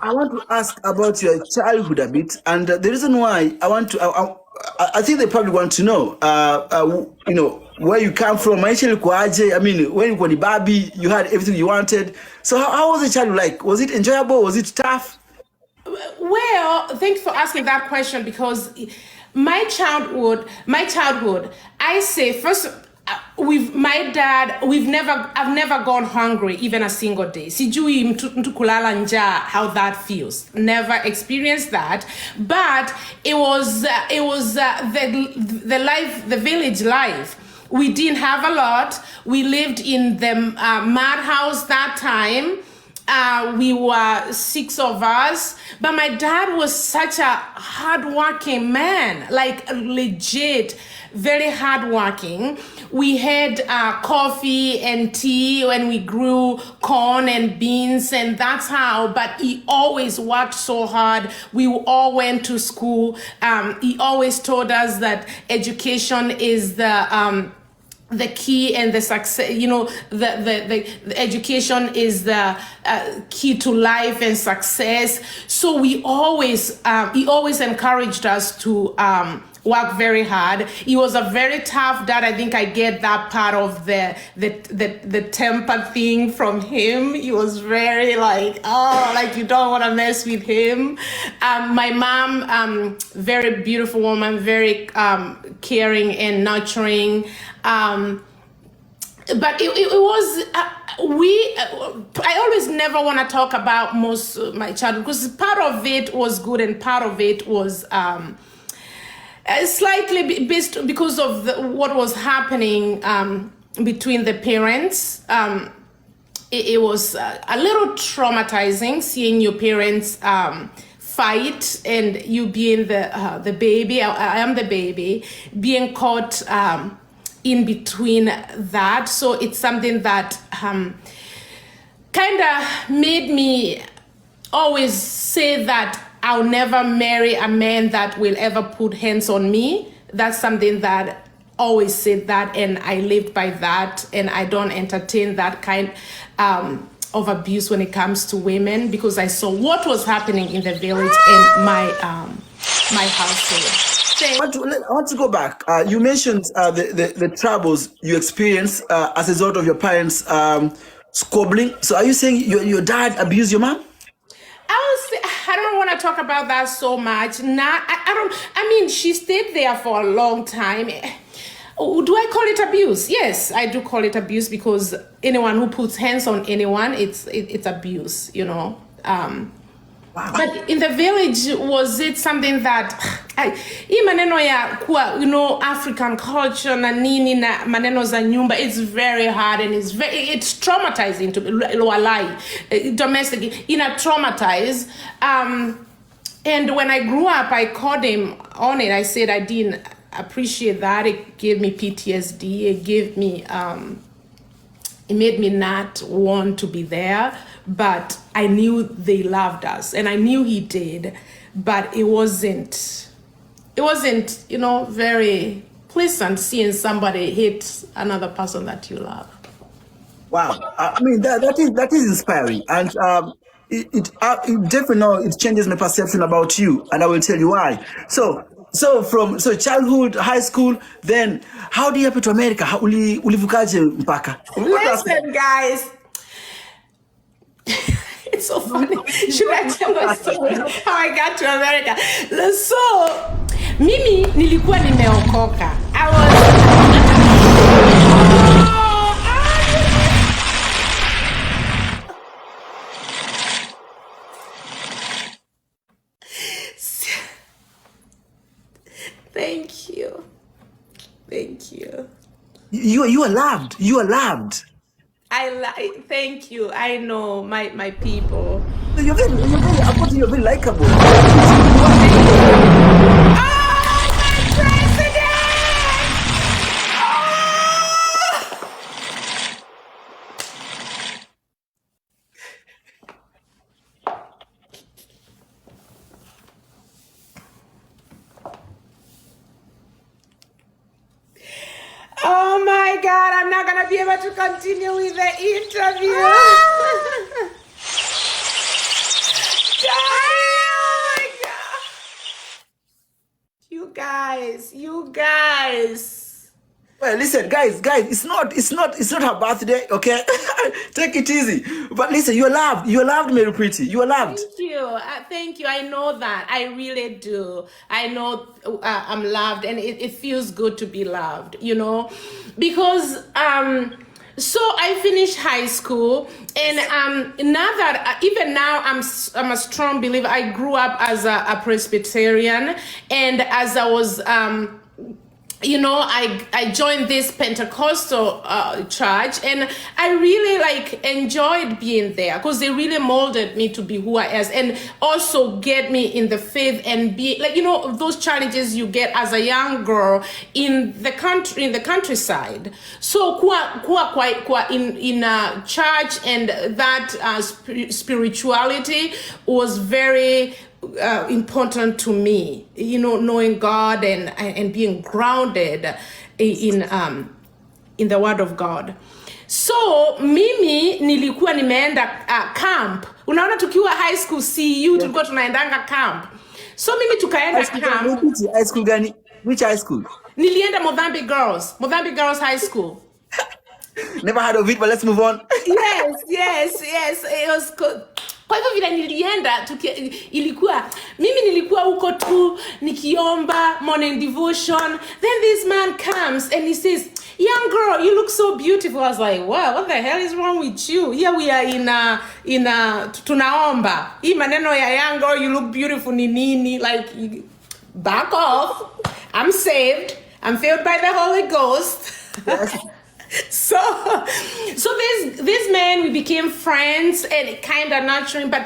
I want to ask about your childhood a bit, and the reason why I want to, I think they probably want to know, where you come from. Maisha ilikuwaje? I mean, when you were Barbie, you had everything you wanted. So how was the childhood like? Was it enjoyable? Was it tough? Well, thanks for asking that question because my childhood, I say first, my dad, I've never gone hungry even a single day. Sijui mtu kulala njaa, how that feels. Never experienced that, but it was the life, the village life. We didn't have a lot. We lived in the madhouse that time. We were six of us, but my dad was such a hardworking man, like legit, very hardworking. We had coffee and tea when we grew corn and beans, and that's how. But he always worked so hard. We all went to school. He always told us that education is the key and the success, the education is the key to life and success. So he always encouraged us to work very hard. He was a very tough dad. I think I get that part of the temper thing from him. He was very like you don't want to mess with him. My mom, very beautiful woman, very caring and nurturing. But it was I always never want to talk about most my childhood because part of it was good and part of it was slightly based because of what was happening between the parents. It was a little traumatizing seeing your parents fight and you being the baby. I am the baby being caught in between that. So it's something that kind of made me always say that I'll never marry a man that will ever put hands on me. That's something that always said that, and I lived by that, and I don't entertain that kind of abuse when it comes to women because I saw what was happening in the village and my household. I want to go back. You mentioned the troubles you experienced as a result of your parents squabbling. So are you saying your dad abused your mom? I don't want to talk about that so much. I don't. I mean, she stayed there for a long time. Do I call it abuse? Yes, I do call it abuse because anyone who puts hands on anyone, it's abuse. Wow. But in the village, was it something that hii maneno ya kuwa, African culture na nini na maneno za nyumba, it's very hard and it's traumatizing to lie domestic traumatize. And when I grew up, I called him on it. I said I didn't appreciate that. It gave me PTSD. It gave me it made me not want to be there, but I knew they loved us and I knew he did, but it wasn't very pleasant seeing somebody hit another person that you love. Wow. I mean, that is inspiring. And it definitely it changes my perception about you. And I will tell you why. So from childhood, high school, then how do you happen to America? Ulivukaje mpaka? Listen, guys. It's so funny. Should I tell my story how I got to America? So, mimi nilikuwa nimeokoka. I was Thank you. Thank you. You are loved. You are loved. Thank you. I know my people. I thought you're very likable. Oh, my president! Oh my God, I'm not gonna be able to continue with the interview. You guys. Well, listen, guys, it's not her birthday, okay? Take it easy. But listen, you're loved, Mary Pretty. You are loved. Thank you. I know that. I really do. I know I'm loved, and it feels good to be loved, because so I finished high school, and even now I'm a strong believer. I grew up as a Presbyterian, and as I was I joined this Pentecostal church, and I really enjoyed being there because they really molded me to be who I am, and also get me in the faith and be those challenges you get as a young girl in the countryside. So kwa in a church, and that spirituality was very important to me, knowing God and being grounded in the Word of God. So mimi nilikuwa nimeenda camp. Unaona, tukiwa high school CU tulikuwa tunaendanga camp. So mimi tukaenda camp. High school gani? Which high school? Nilienda Mozambique Girls High School. Never heard of it, but let's move on. Yes. It was good. Kwa hivyo vile nilienda mimi nilikuwa huko tu nikiomba morning devotion. Then this man comes and he says, "Young girl, you look so beautiful." I was like, "Wow, what the hell is wrong with you? Here we are in a tunaomba. Hii maneno ya young girl, you look beautiful ni nini? Back off. I'm saved. I'm filled by the Holy Ghost." Yes. So this man, we became friends and kind of nurturing, but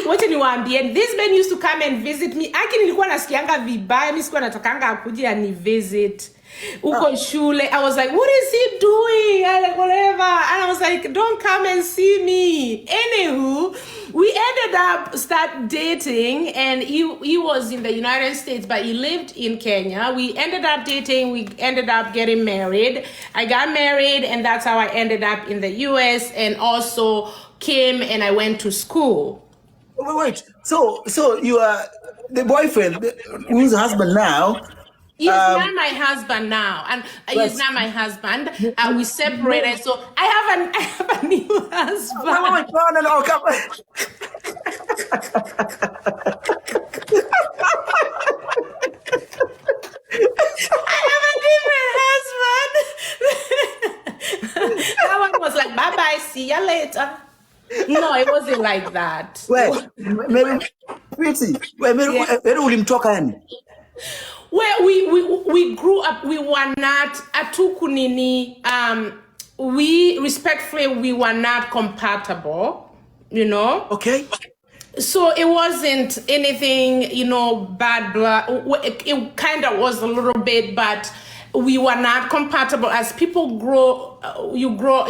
wacha niwaambie, this man used to come and visit me. Nilikuwa nasikianga vibaya, mimi sikuwa natakanga akuje ani visit uko shule. I was like, what is he doing? Whatever. And I was like, don't come and see me. Anywho, we ended up start dating, and he was in the United States, but he lived in Kenya. We ended up dating. We ended up getting married. I got married, and that's how I ended up in the US, and also came and I went to school. Wait. So you are the boyfriend, who's the husband now? He's not my husband now, and he's not my husband. We separated, so I have a new husband. No, come on. I have a different husband. That one was like, bye-bye, see you later. No, it wasn't like that. Well, maybe pretty. Where ulimtoka yani? Well, we grew up. We were not atukunini. We respectfully, we were not compatible. Okay. So it wasn't anything, bad blood. It kind of was a little bit, but we were not compatible. As people grow, you grow,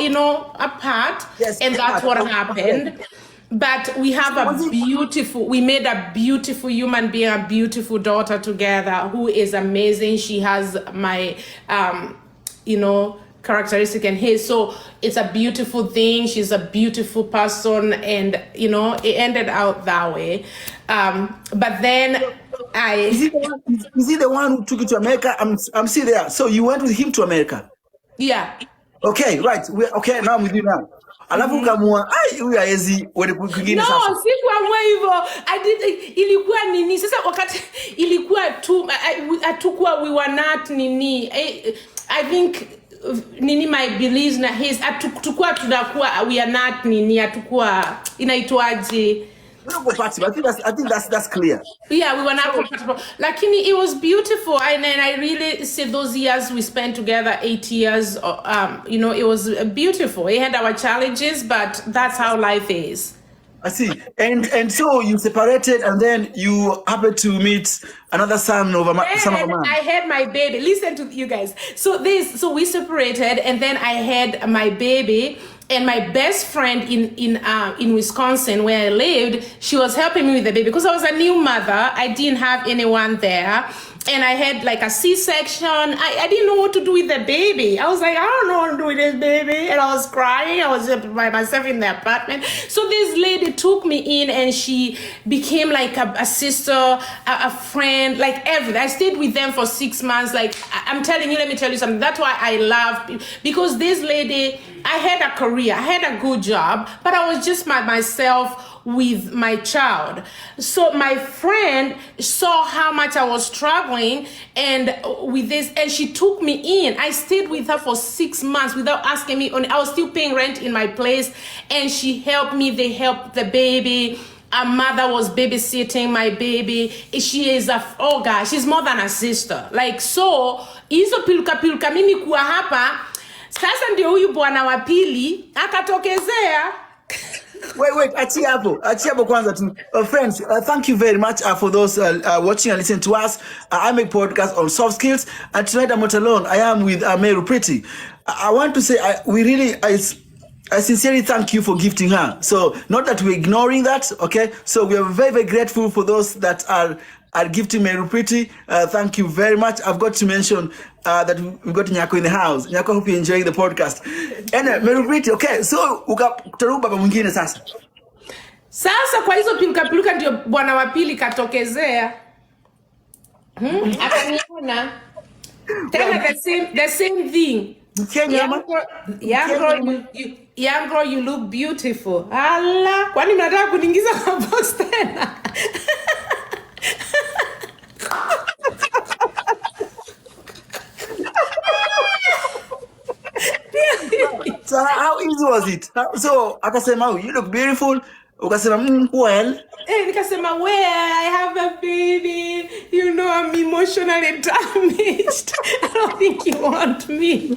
apart. Yes, and that's what happened. But we have we made a beautiful human being, a beautiful daughter together who is amazing. She has my, characteristic and his. So it's a beautiful thing. She's a beautiful person, and, it ended out that way. But then Is he the one who took you to America? I'm still there. So you went with him to America? Yeah. Okay, right. Okay, now I'm with you now. Alafu kamua, huyu haezi wende kwingine sasa. No, sikuamua hivyo. Ilikuwa nini? Sasa wakati ilikuwa tu atukua, we were not nini. I think my beliefs na his atukua tunakuwa, we are not nini, atukua inaitwaje. We don't go party, but I think that's clear. Yeah, we were not compatible. Lakini, it was beautiful, and then I really said those years we spent together, 8 years. It was beautiful. We had our challenges, but that's how life is. I see. And so you separated, and then you happened to meet another son of a man. I had my baby. Listen to you guys. So we separated, and then I had my baby. And my best friend in Wisconsin, where I lived, she was helping me with the baby because I was a new mother. I didn't have anyone there. And I had like a C-section. I didn't know what to do with the baby. I was like, I don't know what to do with this baby. And I was crying. I was by myself in the apartment. So this lady took me in and she became like a sister, a friend, like everything. I stayed with them for 6 months. Like, I'm telling you, let me tell you something. That's why I love, because this lady, I had a career, I had a good job, but I was just myself with my child. So my friend saw how much I was struggling and with this, and she took me in. I stayed with her for 6 months without asking me. I was still paying rent in my place, and she helped me. They helped the baby. A mother was babysitting my baby. She is oh gosh, she's more than a sister. Like, so hizo pilka mimi kuwa hapa. Sasa ndio huyu bwana wa pili akatokezea. Wait, Achiabo kwanza tu. Friends, thank you very much for those watching and listening to us. I make podcast on soft skills, and tonight I'm not alone. I am with Meru Pretty. I want to say, I sincerely thank you for gifting her. So, not that we're ignoring that, okay? So, we are very, very grateful for those that are gifting Meru Pretty. Thank you very much. I've got to mention that we've got Nyako in the house. Nyako, hope you're enjoying the podcast. And Meru Pretty, okay, so utaruka baba mwingine sasa. Sasa kwa hizo piluka ndio bwana wa pili katokezea. Akaniona. Tell the same thing. Young girl, you look beautiful. Allah, kwani mnataka kuniingiza kwa box tena? So how easy was it? So akasema, you look beautiful. Ukasema, well. Nikasema, well, I have a baby. You know, I'm emotionally damaged. I don't think you want me.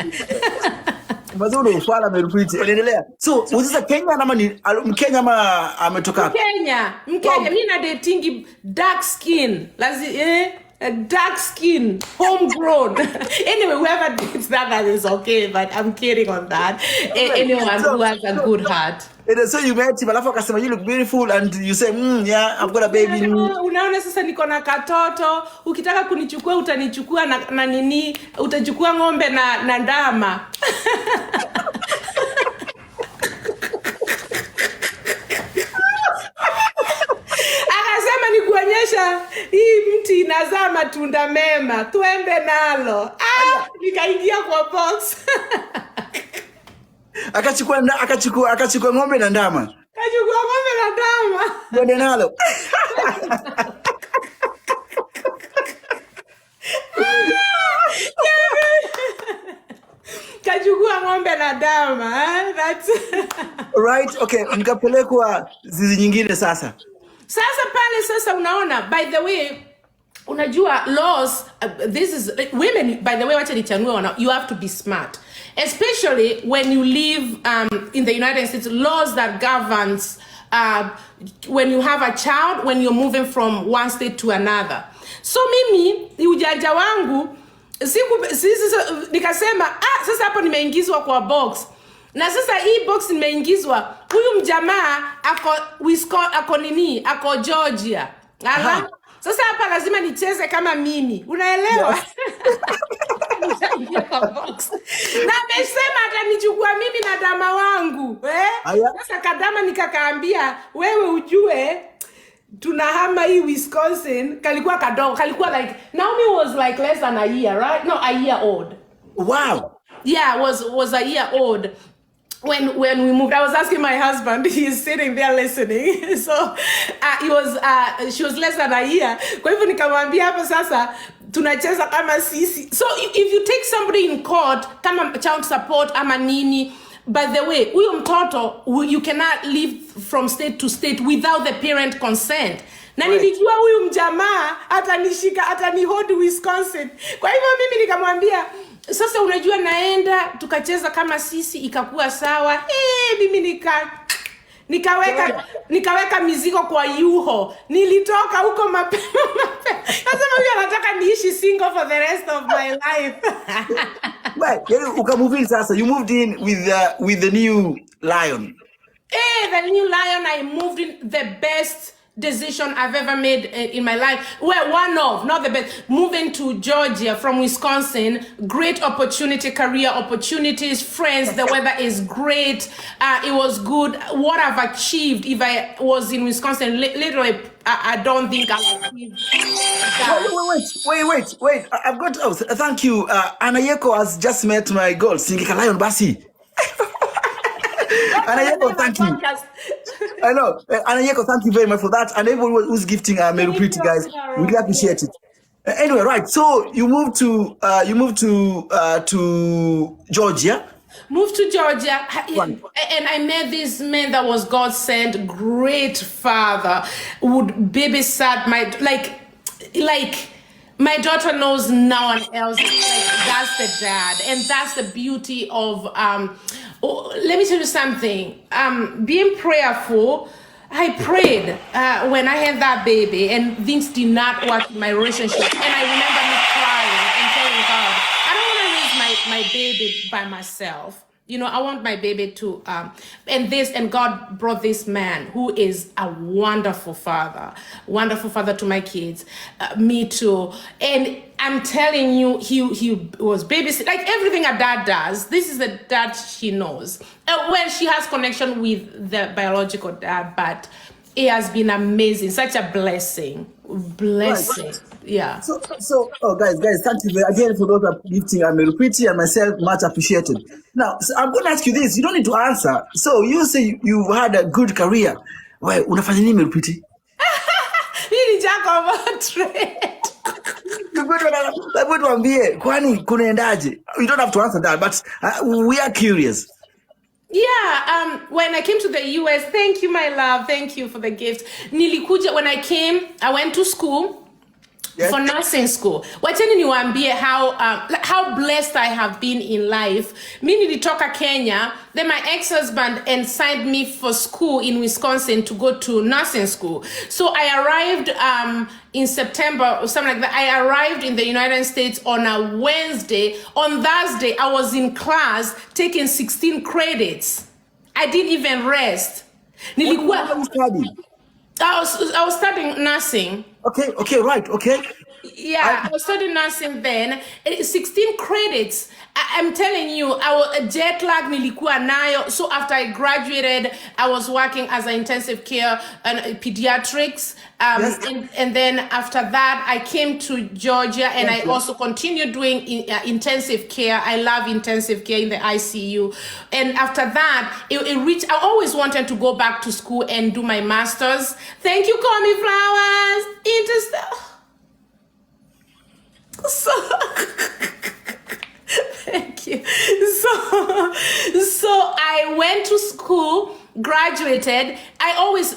So, was this a Kenya ama ni Mkenya ama ametoka? Mkenya. Mimi na dating dark skin. A dark skin, homegrown. Anyway, whoever dates that is okay, but I'm kidding on that. Anyone who has a good heart. So you met him, alafu akasema, you look beautiful, and you say, yeah, I've got a baby. Unaona sasa niko na katoto, ukitaka kunichukua utanichukua na nini, utachukua ng'ombe na ndama. Akasema nikuonyesha hii mti inazaa matunda mema, tuende nalo. Nikaingia kwa box. Akachukua ng'ombe na ndama. Akachukua ng'ombe na ndama. Tuende nalo. Kachukua ng'ombe na ndama. That's right, okay, nikapelekwa zizi nyingine sasa. Sasa pale sasa unaona, by the way, unajua laws, this is women, by the way, wacha nichanue, you have to be smart, especially when you live in the United States. Laws that governs when you have a child, when you're moving from one state to another. So mimi ujanja wangu nikasema sasa hapo nimeingizwa kwa box. Na sasa hii box nimeingizwa, huyu mjamaa ako Georgia. Sasa hapa lazima nicheze kama mimi. Unaelewa? Na amesema atanichukua mimi na dama wangu. Sasa kadama nikakaambia, wewe ujue tunahama hii Wisconsin. Kalikuwa kadogo, kalikuwa like, Naomi was like less than a year, right? No, a year old. Wow. Yeah, was a year old. When we moved, I was asking my husband, he's sitting there listening. So she was less than a year. Kwa hivyo nikamwambia hapa sasa tunacheza kama sisi. So if you take somebody in court kama child support ama nini, by the way, huyo mtoto, you cannot live from state to state without the parent consent. Na nilijua huyu mjamaa atanishika, atanihold Wisconsin. Kwa hivyo mimi nikamwambia, sasa unajua naenda tukacheza kama sisi ikakuwa sawa. Mimi nikaweka mizigo kwa yuho. Nilitoka huko mapema. Nasema huyu anataka niishi single for the rest of my life. Right, ukamove in sasa. You moved in with the new Lion. Hey, the new Lion, I moved in the best decision I've ever made in my life. Well, one of, not the best. Moving to Georgia from Wisconsin, great opportunity, career opportunities, friends, the weather is great. It was good. What I've achieved, if I was in Wisconsin, literally, I don't think I'll achieve that. Wait. I've got, thank you. Anayeko has just met my goal. Singika Lion Basi. Anayeko, thank you. I know. Anayeko, thank you very much for that. And everyone who's gifting Meru Pretty, guys, really appreciate it. Anyway, right. So you moved to Georgia. Moved to Georgia, and I met this man that was God sent, great father, would babysat like my daughter knows no one else. Like, that's the dad, and that's the beauty of let me tell you something. Being prayerful, I prayed when I had that baby, and things did not work in my relationship. And I remember me crying and telling God, I don't want to raise my baby by myself. You know, I want my baby to, and God brought this man who is a wonderful father to my kids, me too. And I'm telling you, he was babysitting, like everything a dad does. This is the dad she knows. Well, she has connection with the biological dad, but it has been amazing, such a blessing. Right. Yeah. So, guys, thank you again for those that are gifting Meru Pretty and myself, much appreciated. Now, so I'm going to ask you this. You don't need to answer. So, you say you had a good career. Why, unafanya nini Meru Pretty? Mimi jack of all trade. Kwani kunaendaje? You don't have to answer that, but we are curious. Yeah, when I came to the US, thank you, my love. Thank you for the gift. Nilikuja, when I came, I went to school. Yes. For nursing school. Wacheni niwaambie how blessed I have been in life. Mimi nilitoka Kenya, then my ex-husband signed me for school in Wisconsin to go to nursing school. So I arrived in September or something like that. I arrived in the United States on a Wednesday. On Thursday, I was in class taking 16 credits. I didn't even rest. What were you studying? I was studying nursing. Okay, right, okay. Yeah, I was studying nursing then. 16 credits. I'm telling you, I was jet lag nilikuwa nayo. So after I graduated, I was working as an intensive care and pediatrics. Yes. And then after that, I came to Georgia and I also continued doing intensive care. I love intensive care in the ICU. And after that, it reached, I always wanted to go back to school and do my master's. Thank you, Call Me Flowers. So thank you. So I went to school, graduated. I always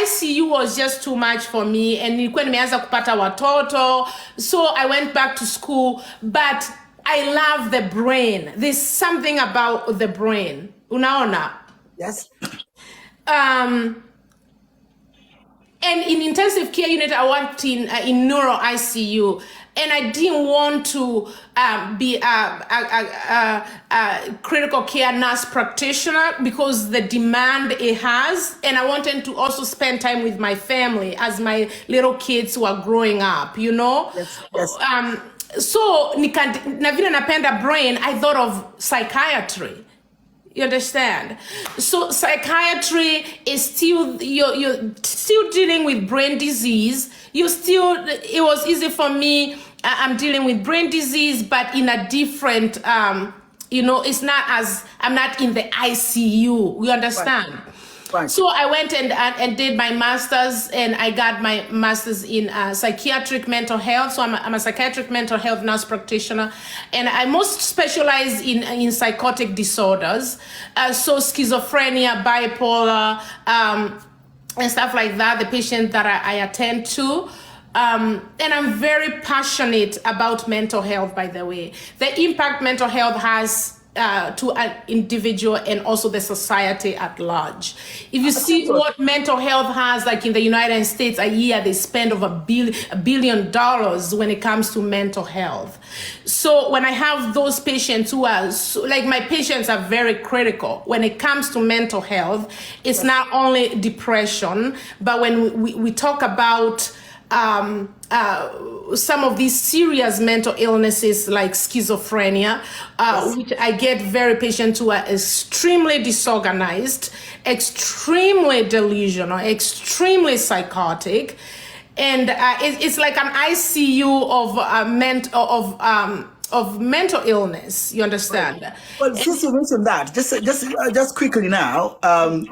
ICU was just too much for me, and nilikuwa nimeanza kupata watoto. So I went back to school, but I love the brain. There's something about the brain. Unaona? Yes. And in intensive care unit, I worked in neuro ICU, and I didn't want to be a critical care nurse practitioner because the demand it has, and I wanted to also spend time with my family as my little kids were growing up, you know? Yes. So, na vile napenda brain, I thought of psychiatry. You understand? So psychiatry is still, you're still dealing with brain disease. It was easy for me. I'm dealing with brain disease, but in a different, it's not as, I'm not in the ICU. You understand? Right. So I went and did my master's, and I got my master's in psychiatric mental health. So I'm a psychiatric mental health nurse practitioner, and I most specialize in psychotic disorders. So schizophrenia, bipolar, and stuff like that, the patient that I attend to. And I'm very passionate about mental health, by the way. The impact mental health has to an individual and also the society at large. If you see what mental health has, like in the United States, a year they spend over $1 billion when it comes to mental health. So when I have those patients who are, like my patients are very critical when it comes to mental health, it's not only depression, but when we talk about some of these serious mental illnesses like schizophrenia, which I get very patients who are extremely disorganized, extremely delusional, extremely psychotic, and it's like an ICU of mental illness. You understand? Well, since you mentioned that, just quickly now,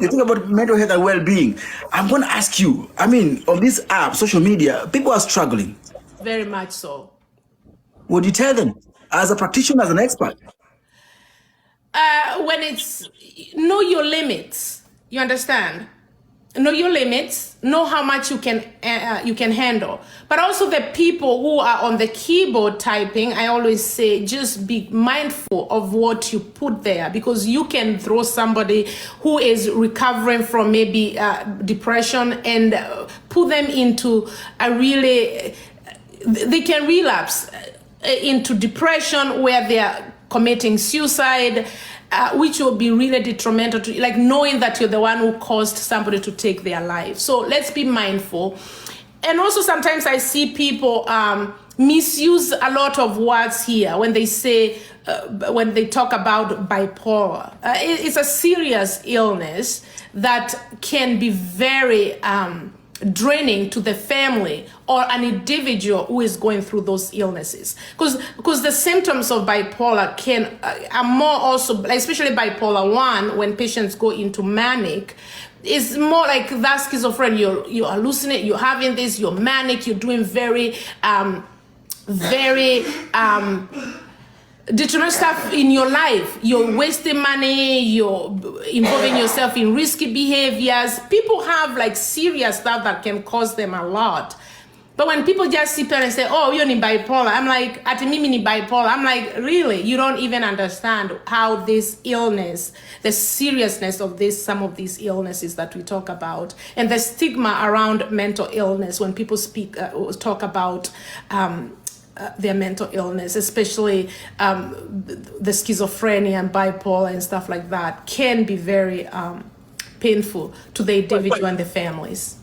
you think about mental health and well-being. I'm going to ask you. I mean, on this app, social media, people are struggling. Very much so. What do you tell them as a practitioner, as an expert? When it's know your limits, you understand? Know your limits, know how much you can handle. But also the people who are on the keyboard typing, I always say just be mindful of what you put there, because you can throw somebody who is recovering from maybe depression and put them into a really, they can relapse into depression where they are committing suicide, which will be really detrimental to, like knowing that you're the one who caused somebody to take their life. So let's be mindful. And also sometimes I see people misuse a lot of words here when they say, when they talk about bipolar. It's a serious illness that can be very draining to the family or an individual who is going through those illnesses, because the symptoms of bipolar are more also, especially bipolar 1, when patients go into manic, is more like that schizophrenia. You hallucinate, you're having this, you're manic, you're doing very detrimental stuff in your life. You're wasting money, you're involving yourself in risky behaviors. People have like serious stuff that can cause them a lot. But when people just sit there and say, oh, you're in bipolar, I'm like, at mimi ni bipolar. I'm like, really? You don't even understand how this illness, the seriousness of some of these illnesses that we talk about, and the stigma around mental illness when people talk about their mental illness, especially the schizophrenia and bipolar and stuff like that, can be very painful to the individual and the families.